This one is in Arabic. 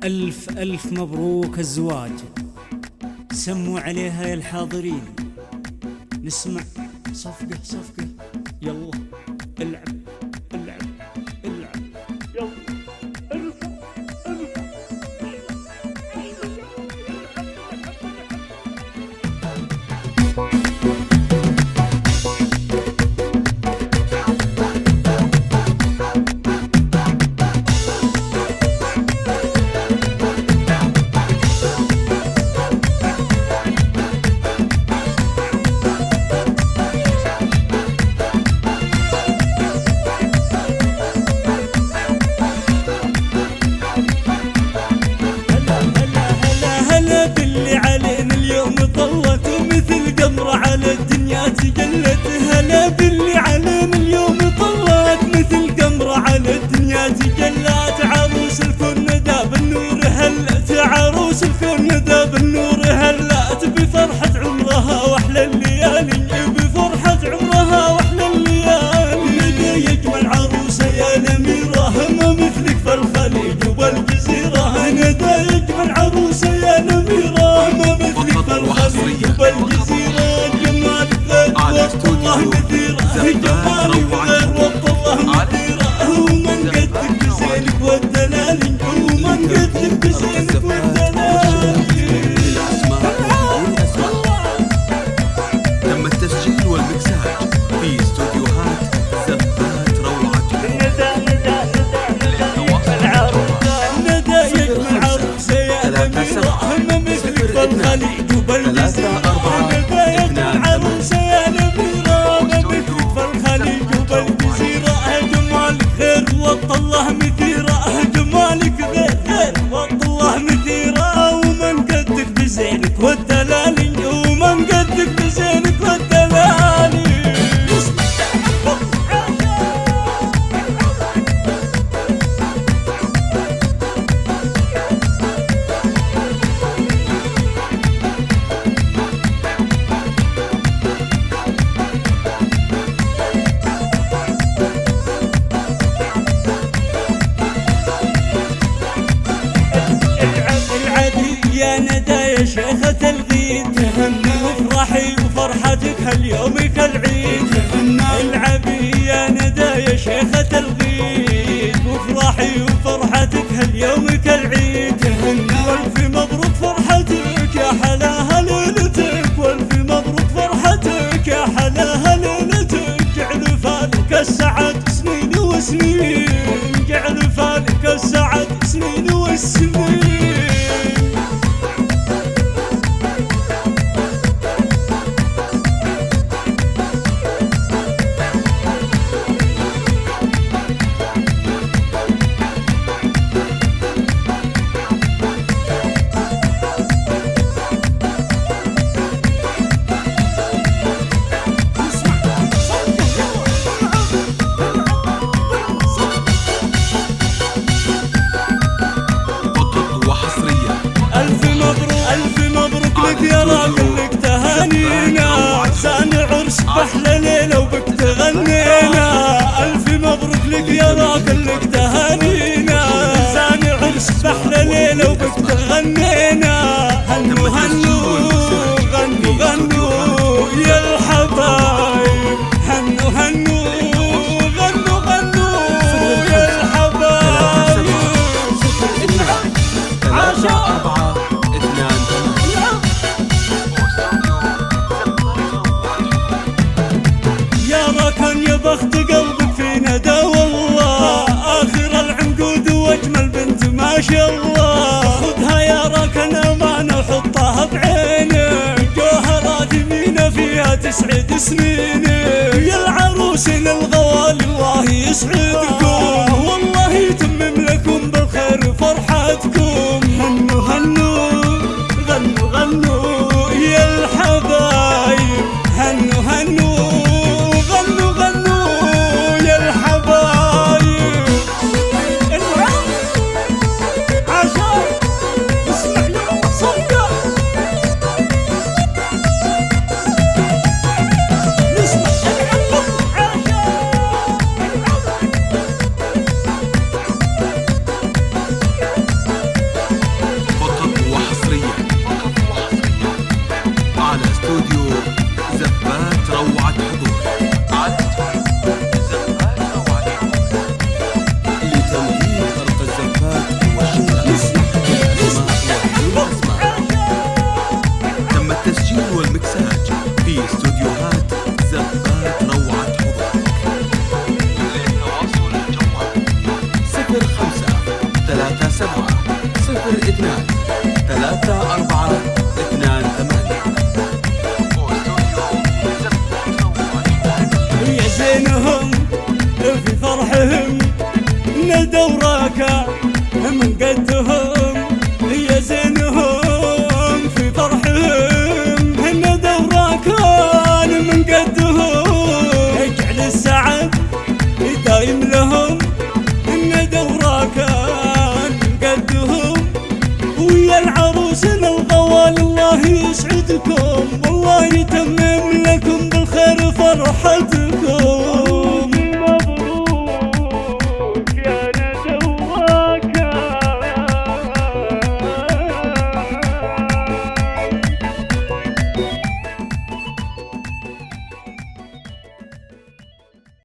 ألف ألف مبروك الزواج، سموا عليها يا الحاضرين. نسمع صفقة صفقة، يلا العب العب العب، يلا ارفع ارفع. تجلت هلا باللي علينا اليوم طلعت مثل قمرة على الدنيا تجلت. عروس الكون ندى بالنور هلت، عروس الكون ندى بالنور هلت، بفرحة عمرها واحلى الليالي، بفرحة عمرها واحلى الليالي. ندى يجمل عروسة يا الأميرة، ما مثلك في الخليج والجزيرة. ندى يجمل عروسة يا الأميرة، ما مثلك في الخليج والجزيرة. والله مثيرة جمالك غير والله مثيرة، ومن قدك بزينك والدلالي، ومن قدك بزينك والدلالي. تم التسجيل والمكساج في استوديوهات زفات روعة. ندى يجمل عروسة يا الأميرة، ما مثلك في الخليج وبالجزيرة. ندى يجمل عروسة يا الأميرة، ما مثلك في الخليج وبالجزيرة. جمالك غير والله مثيرة، جمالك غير والله مثيرة، ومن قدك بزينك والدلالي، ومن قدك بزينك والدلالي. يا ندى يا شيخة الغيد، تهنى وافرحي وفرحتك هاليومك العيد. العبي يا ندى يا شيخة الغيد، وافرحي وفرحتك هاليومك العيد. والف مبروك فرحتك يا حلاها ليلتك، والف مبروك فرحتك يا حلاها ليلتك. جعل فالك السعد سنين وسنين، جعل فالك السعد سنين وسنين. يا راجل لك تهانينا، سان عرس بأحلى ليلة وبك تغنينا. ألف مبروك لك يا راجل لك تهانينا، سان عرس بأحلى ليلة وبك تغنينا. هنو هنو غنوا غنوا يا الحبايب، هنو هنو غنوا غنوا يا الحبايب. عشاء يا بخت قلبك في ندى والله، آخر العنقود واجمل بنت ما شاء الله. خذها يا راكن أمانة وحطها بعينك، جوهرات يمينة فيها تسعد سنينك. يا العروسين الغوالي الله يسعدكم، والله يتمم لكم بالخير فرحتكم. هنو هنو غنوا غنوا يا الحبايب، هنو هنو الإذاعة 02 34 28. يا زينهم في فرحهم ندوا راكع من قدهم، يا زينهم في فرحهم ندوا راكع من قدهم، اجعل السعد دايم لهم ندوا راكع من قدهم، ويا العروسنا الغوال الله يسعدكم والله يتمم لكم بالخير فرحتكم.